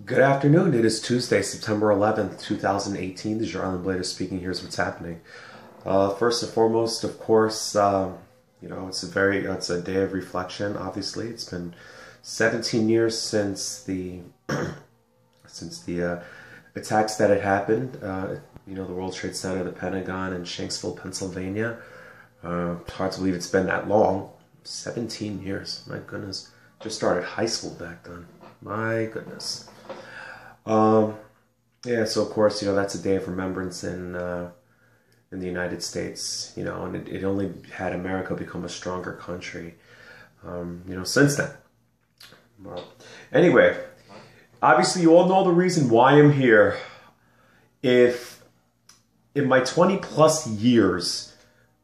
Good afternoon. It is Tuesday, September 11th, 2018. This is your Island Blader speaking. Here's what's happening. First and foremost, of course, it's a day of reflection. Obviously, it's been 17 years since the attacks that had happened. The World Trade Center, the Pentagon, and Shanksville, Pennsylvania. It's hard to believe it's been that long. 17 years. My goodness. Just started high school back then. My goodness. So of course, that's a day of remembrance in the United States, and it only had America become a stronger country, since then. Well, anyway, obviously you all know the reason why I'm here. If in my 20 plus years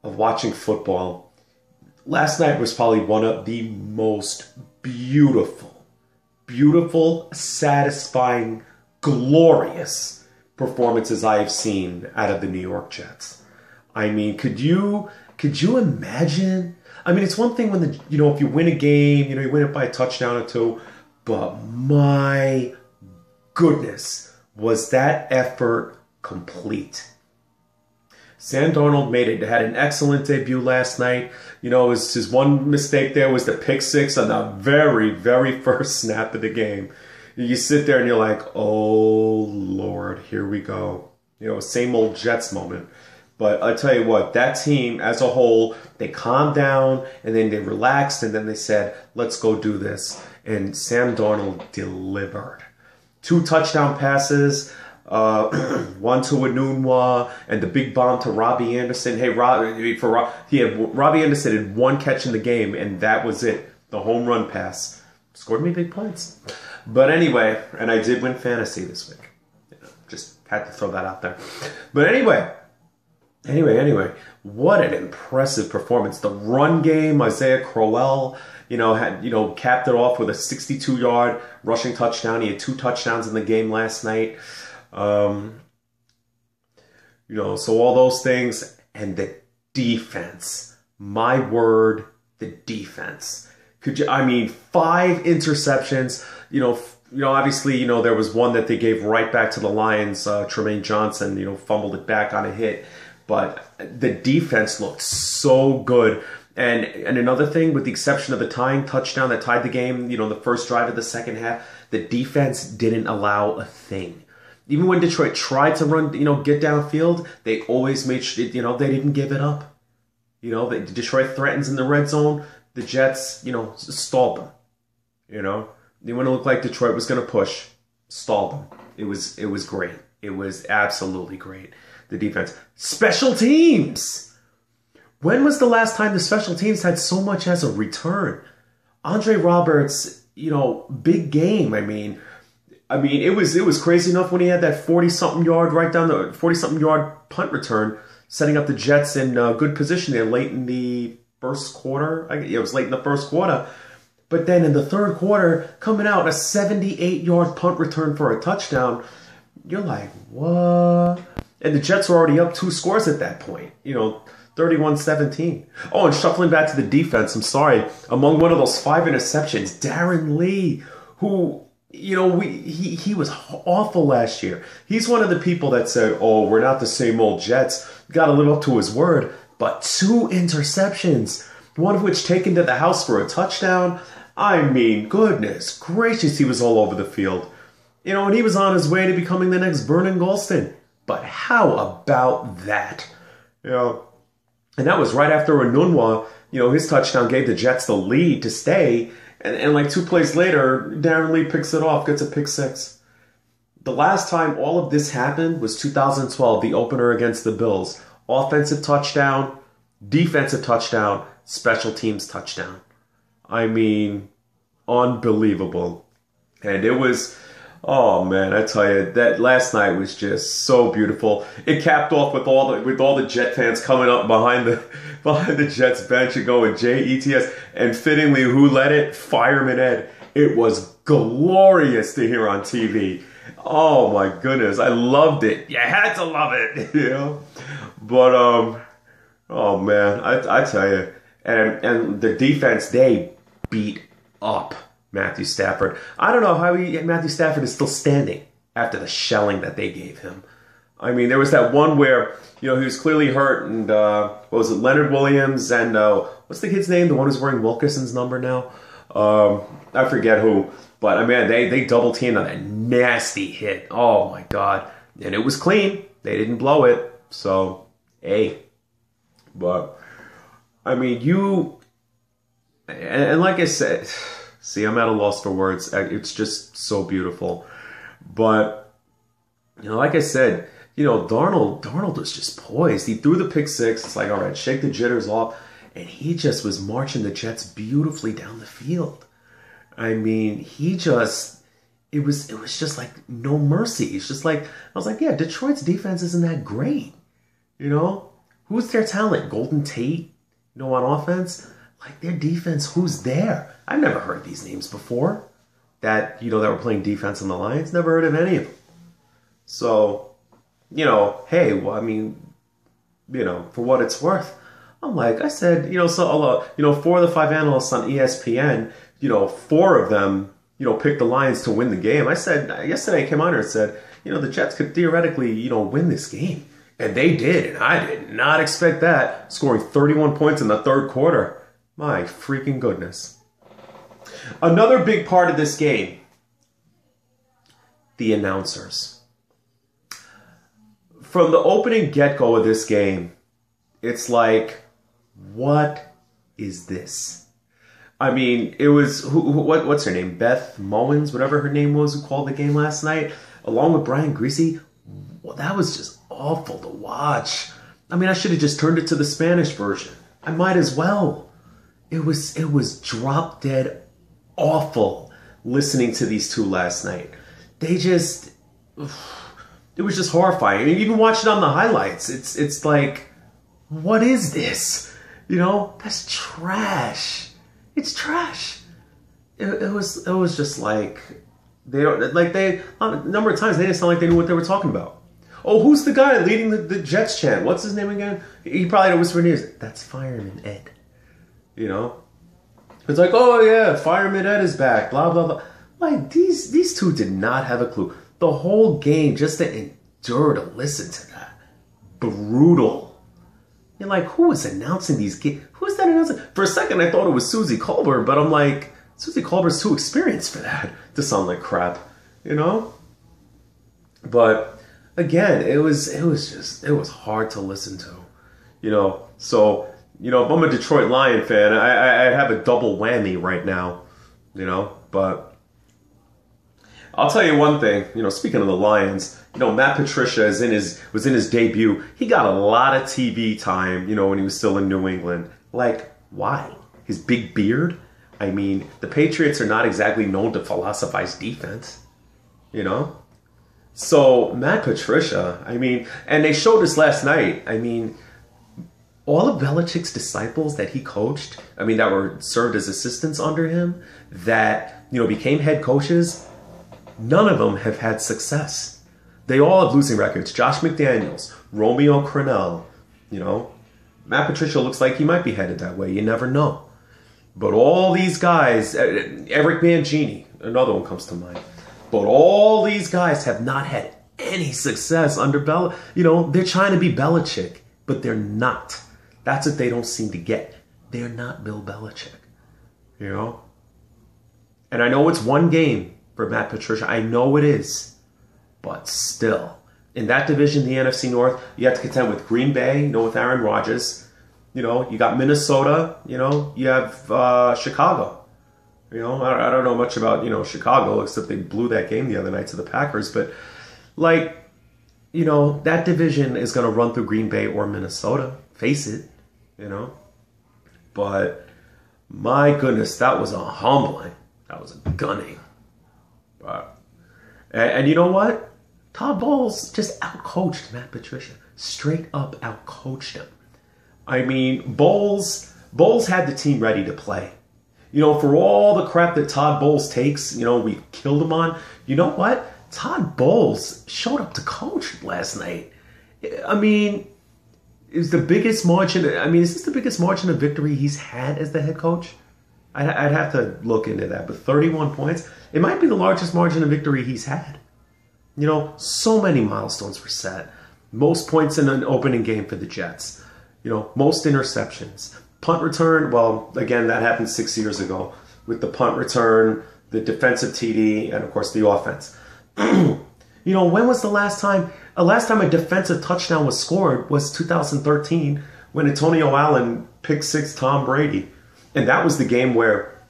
of watching football, last night was probably one of the most beautiful, satisfying, glorious performances I have seen out of the New York Jets. I mean, could you imagine? I mean, it's one thing when if you win a game, you win it by a touchdown or two, but my goodness, was that effort complete. Sam Darnold had an excellent debut last night. His one mistake there was the pick six on the very, very first snap of the game. You sit there and you're like, oh, Lord, here we go. Same old Jets moment. But I tell you what, that team as a whole, they calmed down and then they relaxed and then they said, let's go do this. And Sam Darnold delivered. 2 touchdown passes. One to Enunwa and the big bomb to Robbie Anderson. Hey, Robbie Anderson had 1 catch in the game, and that was it. The home run pass scored me big points. But anyway, and I did win fantasy this week. Just had to throw that out there. But anyway, what an impressive performance. The run game, Isaiah Crowell, capped it off with a 62-yard rushing touchdown. He had 2 touchdowns in the game last night. So all those things, and the defense, my word, the defense. 5 interceptions, obviously, there was one that they gave right back to the Lions, Tremaine Johnson, fumbled it back on a hit, but the defense looked so good. And another thing, with the exception of the tying touchdown that tied the game, the first drive of the second half, the defense didn't allow a thing. Even when Detroit tried to run, get downfield, they always made sure, they didn't give it up. Detroit threatens in the red zone, the Jets, stalled them. When it looked like Detroit was going to push, stalled them. It was great. It was absolutely great. The defense. Special teams! When was the last time the special teams had so much as a return? Andre Roberts, big game. I mean, it was crazy enough when he had that 40-something yard right down the 40-something yard punt return, setting up the Jets in good position there late in the first quarter. It was late in the first quarter. But then in the third quarter, coming out a 78-yard punt return for a touchdown, you're like, what? And the Jets were already up 2 scores at that point, 31-17. Oh, and shuffling back to the defense, I'm sorry, among one of those 5 interceptions, Darren Lee, who... he was awful last year. He's one of the people that said, oh, we're not the same old Jets. Got to live up to his word. But 2 interceptions, one of which taken to the house for a touchdown. I mean, goodness gracious, he was all over the field. And he was on his way to becoming the next Vernon Gholston. But how about that? And that was right after Enunwa, his touchdown gave the Jets the lead to stay. And like 2 plays later, Darren Lee picks it off, gets a pick 6. The last time all of this happened was 2012, the opener against the Bills. Offensive touchdown, defensive touchdown, special teams touchdown. I mean, unbelievable. And it was, oh man, I tell you, that last night was just so beautiful. It capped off with all the Jet fans coming up behind the Jets bench and going Jets, and fittingly, who led it? Fireman Ed. It was glorious to hear on TV. Oh my goodness, I loved it. You had to love it, But oh man, I tell you, and the defense, they beat up Matthew Stafford. I don't know how Matthew Stafford is still standing after the shelling that they gave him. I mean, there was that one where, he was clearly hurt, and what was it, Leonard Williams, and what's the kid's name? The one who's wearing Wilkerson's number now? I forget who. But, I mean, they double teamed on that nasty hit. Oh, my God. And it was clean. They didn't blow it. So, hey. But, I mean, and like I said, see, I'm at a loss for words. It's just so beautiful. But, like I said, Darnold was just poised. He threw the pick six. It's like, all right, shake the jitters off. And he just was marching the Jets beautifully down the field. I mean, it was just like no mercy. It's just like, I was like, yeah, Detroit's defense isn't that great. Who's their talent? Golden Tate, on offense? Like their defense, who's there? I've never heard these names before that were playing defense in the Lions. Never heard of any of them. So, hey, well, I mean, for what it's worth, I'm like, I said, so, 4 of the 5 analysts on ESPN, 4 of them, picked the Lions to win the game. I said, yesterday I came on here and said, the Jets could theoretically, win this game. And they did, and I did not expect that, scoring 31 points in the third quarter. My freaking goodness. Another big part of this game, the announcers. From the opening get-go of this game, it's like, what is this? I mean, it was, what's her name? Beth Mowins, whatever her name was, who called the game last night, along with Brian Greasy. Well, that was just awful to watch. I mean, I should have just turned it to the Spanish version. I might as well. It was drop dead awful listening to these two last night. It was just horrifying. I mean, you can watch it on the highlights. It's like, what is this? That's trash. It's trash. It was just like, a number of times they didn't sound like they knew what they were talking about. Oh, who's the guy leading the Jets chant? What's his name again? He probably had a whisper in his ear. That's Fireman Ed. It's like, oh yeah, Fireman Ed is back. Blah blah blah. Like these two did not have a clue. The whole game, just to endure to listen to that, brutal. You're like, who is announcing these games? Who's that announcing? For a second, I thought it was Susie Colbert, but I'm like, Susie Colbert's too experienced for that to sound like crap, But again, it was hard to listen to, So, if I'm a Detroit Lion fan, I have a double whammy right now, But I'll tell you one thing, speaking of the Lions, Matt Patricia was in his debut. He got a lot of TV time, when he was still in New England. Like, why? His big beard? I mean, the Patriots are not exactly known to philosophize defense, So, Matt Patricia, I mean, and they showed us last night, I mean, all of Belichick's disciples that he coached, I mean, that were served as assistants under him, that, became head coaches, none of them have had success. They all have losing records. Josh McDaniels, Romeo Crennel, Matt Patricia looks like he might be headed that way. You never know. But all these guys, Eric Mangini, another one comes to mind. But all these guys have not had any success under they're trying to be Belichick, but they're not. That's what they don't seem to get. They're not Bill Belichick, And I know it's one game for Matt Patricia. I know it is. But still, in that division, the NFC North, you have to contend with Green Bay, with Aaron Rodgers. You got Minnesota, you have Chicago. I don't know much about, Chicago, except they blew that game the other night to the Packers. But, that division is going to run through Green Bay or Minnesota. Face it, But, my goodness, that was a humbling. That was a gunning. But, and you know what? Todd Bowles just outcoached Matt Patricia. Straight up outcoached him. I mean, Bowles had the team ready to play. For all the crap that Todd Bowles takes, we killed him on. You know what? Todd Bowles showed up to coach last night. I mean, is this the biggest margin of victory he's had as the head coach? I'd have to look into that. But 31 points, it might be the largest margin of victory he's had. You know, so many milestones were set. Most points in an opening game for the Jets. You know, most interceptions. Punt return, well, again, that happened 6 years ago. With the punt return, the defensive TD, and of course the offense. You know, when was the last time a defensive touchdown was scored was 2013 when Antonio Allen picked six Tom Brady. And that was the game where,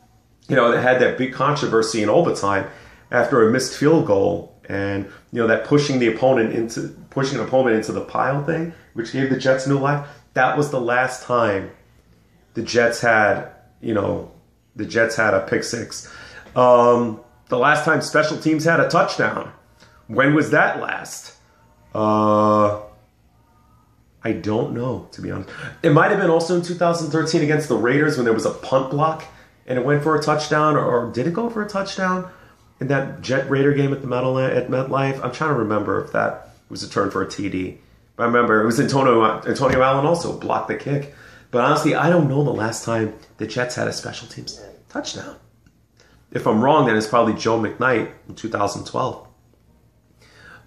you know, they had that big controversy in overtime after a missed field goal, and you know, that pushing an opponent into the pile thing, which gave the Jets new life. That was the last time the Jets had, you know, a pick six. The last time special teams had a touchdown. When was that last? I don't know, to be honest. It might have been also in 2013 against the Raiders when there was a punt block and it went for a touchdown, or did it go for a touchdown in that Jet Raider game at MetLife? I'm trying to remember if that was a turn for a TD. But I remember it was Antonio Allen also blocked the kick. But honestly, I don't know the last time the Jets had a special teams touchdown. If I'm wrong, then it's probably Joe McKnight in 2012.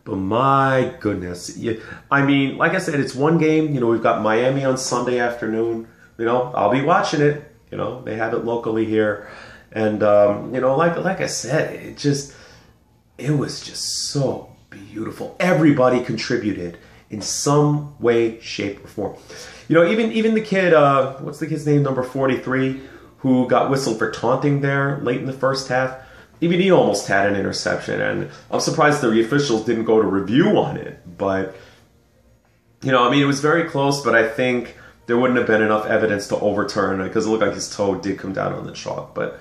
But my goodness. I mean, like I said, it's one game. You know, we've got Miami on Sunday afternoon. You know, I'll be watching it. You know, they have it locally here. And, you know, like I said, it was just so beautiful. Everybody contributed in some way, shape, or form. You know, even the kid, what's the kid's name, number 43, who got whistled for taunting there late in the first half. Even he almost had an interception, and I'm surprised the officials didn't go to review on it. But, you know, I mean, it was very close, but I think there wouldn't have been enough evidence to overturn it because it looked like his toe did come down on the chalk. But,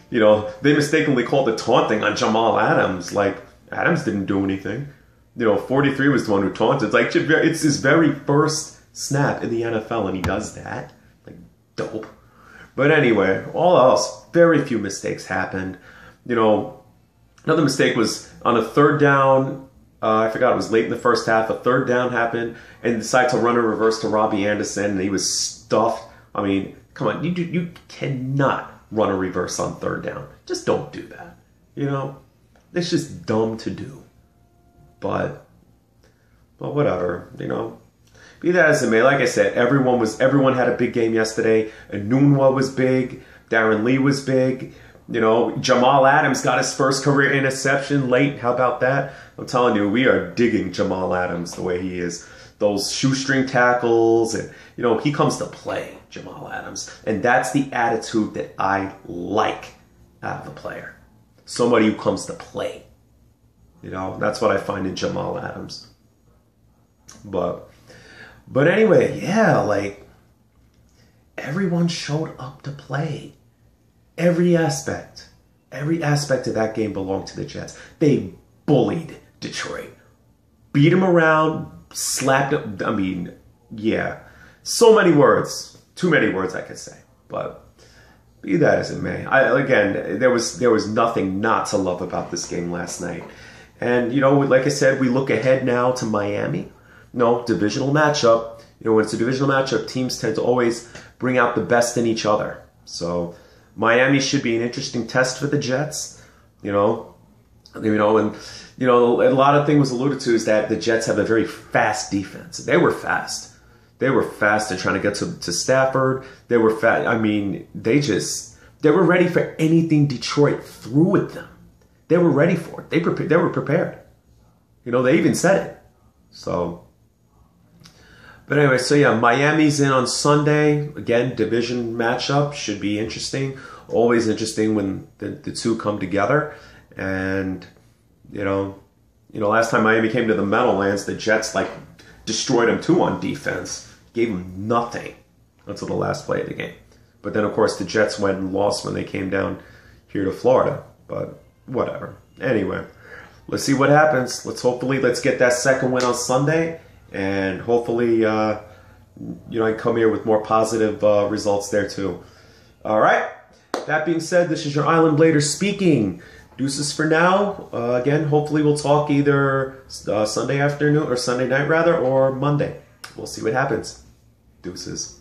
you know, they mistakenly called the taunting on Jamal Adams. Like, Adams didn't do anything. You know, 43 was the one who taunted. It's like, it's his very first snap in the NFL, and he does that. Like, dope. But anyway, all else, very few mistakes happened. You know, another mistake was on a third down. I forgot, it was late in the first half. A third down happened, and decided to run a reverse to Robbie Anderson, and he was stuffed. I mean, come on, you cannot run a reverse on third down. Just don't do that. You know, it's just dumb to do. But whatever. You know, be that as it may. Like I said, everyone had a big game yesterday. Enunwa was big. Darren Lee was big. You know, Jamal Adams got his first career interception late. How about that? I'm telling you, we are digging Jamal Adams the way he is. Those shoestring tackles, and, you know, he comes to play, Jamal Adams. And that's the attitude that I like out of a player. Somebody who comes to play. You know, that's what I find in Jamal Adams. But anyway, yeah, like, everyone showed up to play. Every aspect of that game belonged to the Jets. They bullied Detroit. Beat them around, slapped them. I mean, yeah. So many words. Too many words I could say. But be that as it may. Again, there was nothing not to love about this game last night. And, you know, like I said, we look ahead now to Miami. No, divisional matchup. You know, when it's a divisional matchup, teams tend to always bring out the best in each other. So Miami should be an interesting test for the Jets, you know, and you know, a lot of things was alluded to is that the Jets have a very fast defense. They were fast. They were fast in trying to get to Stafford. They were fast. I mean, they were ready for anything Detroit threw at them. They were ready for it. They were prepared. You know, they even said it. So. But anyway, so yeah, Miami's in on Sunday. Again, division matchup should be interesting. Always interesting when the two come together. And, you know, last time Miami came to the Meadowlands, the Jets, like, destroyed them too on defense. Gave them nothing until the last play of the game. But then, of course, the Jets went and lost when they came down here to Florida. But whatever. Anyway, let's see what happens. Let's get that second win on Sunday. And hopefully, you know, I come here with more positive results there too. All right. That being said, this is your Island Blader speaking. Deuces for now. Again, hopefully we'll talk either Sunday afternoon or Sunday night rather, or Monday. We'll see what happens. Deuces.